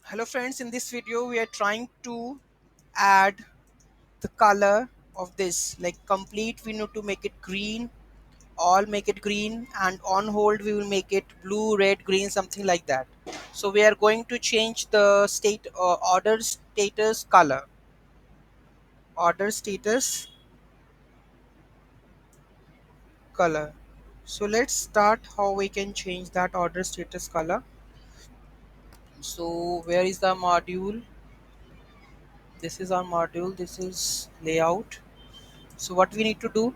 Hello friends, in this video we are trying to add the color of this, like complete we need to make it green, all make it green, and on hold we will make it blue, red, green, something like that. So we are going to change the state order status color. So let's start how we can change that order status color. So where is the module? This is our module, this is layout. So what we need to do,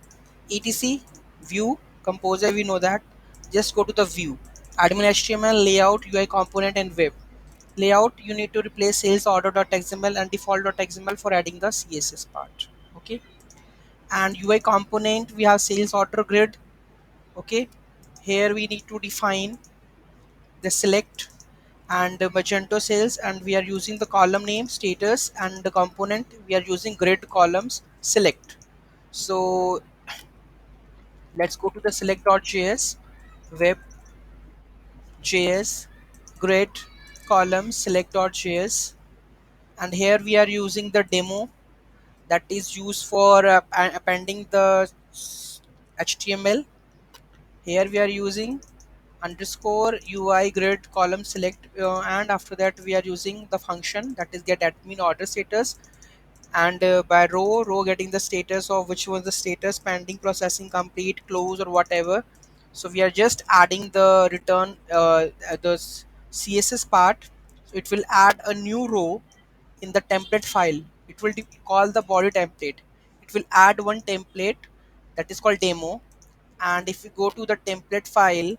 etc view composer, we know that. Just go to the view, admin HTML, layout, UI component, and web. Layout, you need to replace sales order.xml and default.xml for adding the CSS part. Okay, and UI component, we have sales order grid. Okay, here we need to define the select and the Magento sales, and we are using the column name status, and the component we are using grid columns select. So let's go to the select.js, web.js, grid column select.js, and here we are using the demo that is used for appending the HTML. Here we are using underscore UI grid column select, and after that we are using the function that is get admin order status, and by row getting the status of which was the status pending, processing, complete, close, or whatever. So we are just adding the return CSS part. So it will add a new row in the template file. It will call the body template. It will add one template that is called demo, and if you go to the template file,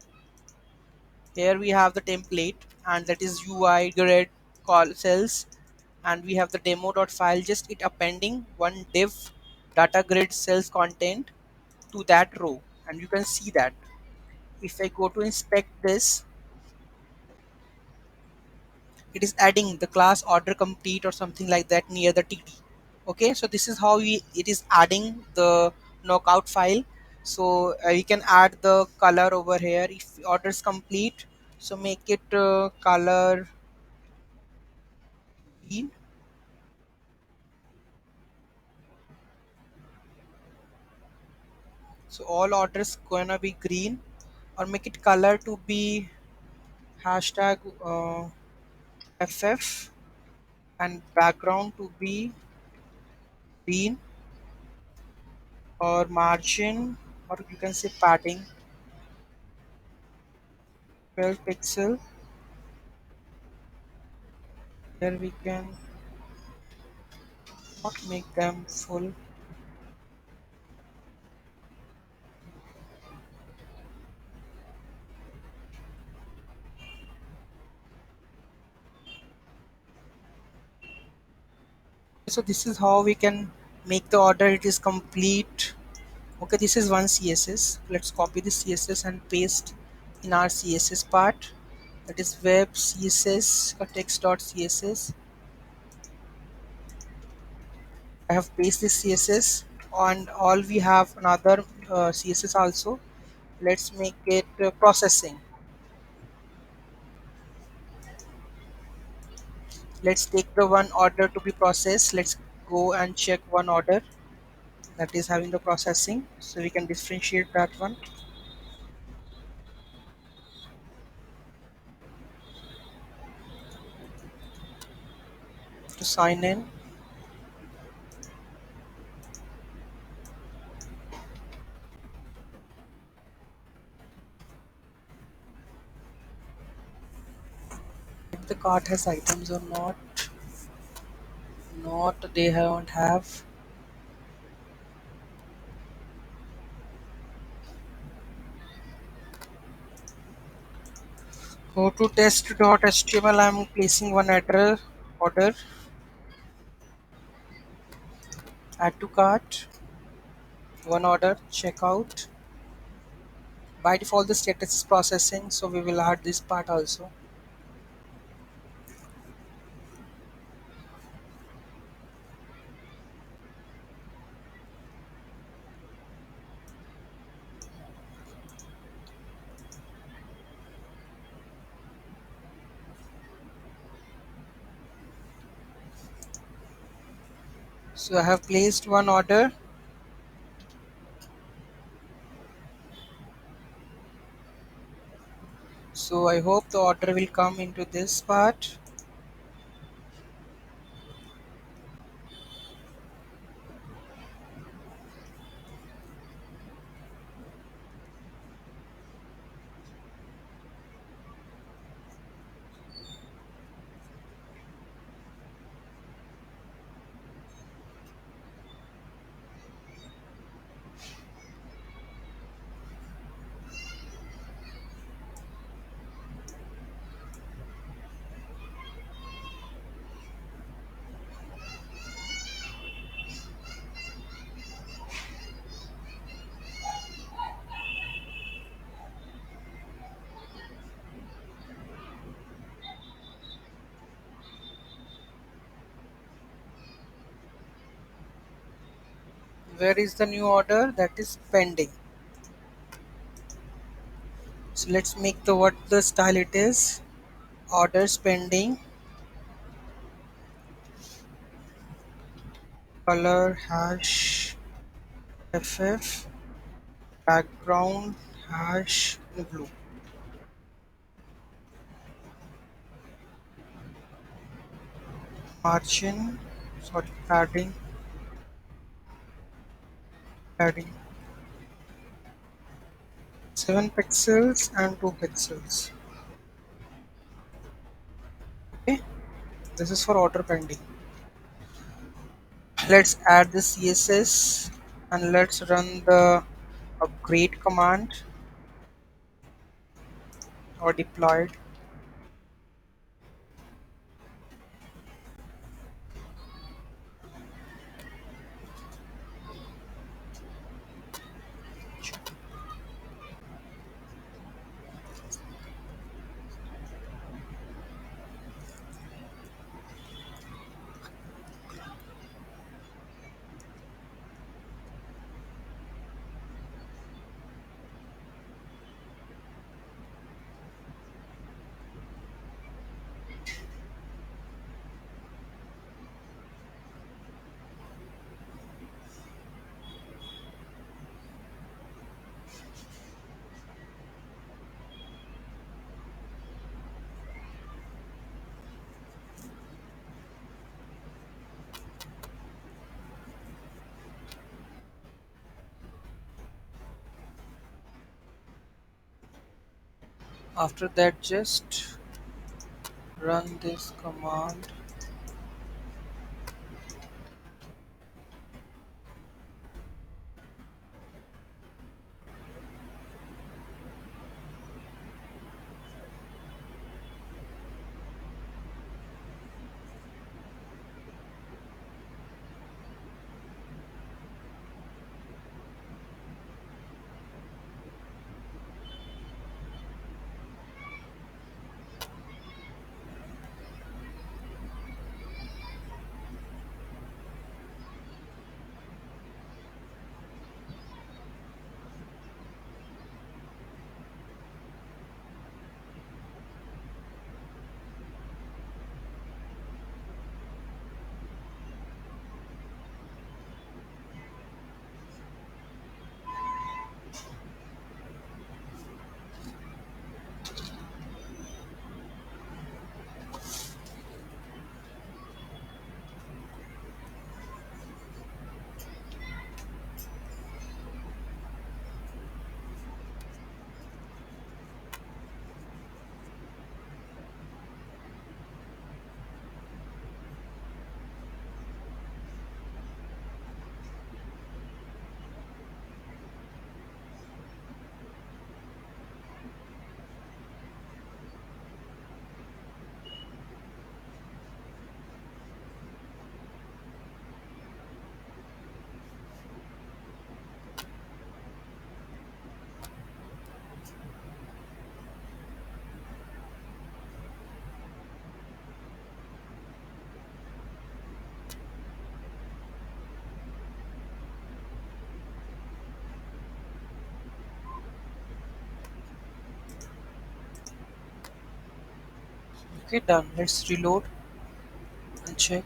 here we have the template, and that is UI grid call cells, and we have the demo.file, just it appending one div data grid cells content to that row, and you can see that. If I go to inspect this, it is adding the class order complete or something like that near the TD. Okay, so this is how it is adding the knockout file. So you can add the color over here if orders complete, so make it color green. So all orders gonna be green, or make it color to be hashtag ff, and background to be green, or margin, or you can say padding 12 pixel. Here we can not make them full. So this is how we can make the order it is complete. Okay, this is one CSS. Let's copy the CSS and paste in our CSS part, that is web css text.css. I have pasted this CSS, and all we have another CSS also. Let's make it processing. Let's take the one order to be processed. Let's go and check one order that is having the processing, so we can differentiate that one. To sign in, if the cart has items or not. Not, they don't have. Go to test.html. I'm placing one order, add to cart, one order, checkout. By default the status is processing, so we will add this part also. So I have placed one order. So I hope the order will come into this part. Where is the new order? That is pending. So let's make the what the style it is. Orders pending. Color hash ff. Background hash blue. Margin. Sorry, padding 7 pixels and 2 pixels. Okay, this is for order pending. Let's add the css and let's run the upgrade command or deployed. After that, just run this command. Okay, done. Let's reload and check.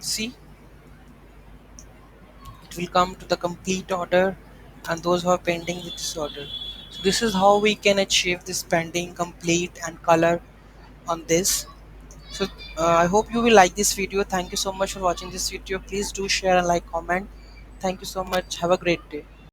See, it will come to the complete order, and those who are pending with this order. So this is how we can achieve this pending, complete, and color on this. So I hope you will like this video. Thank you so much for watching this video. Please do share and like, comment. Thank you so much. Have a great day.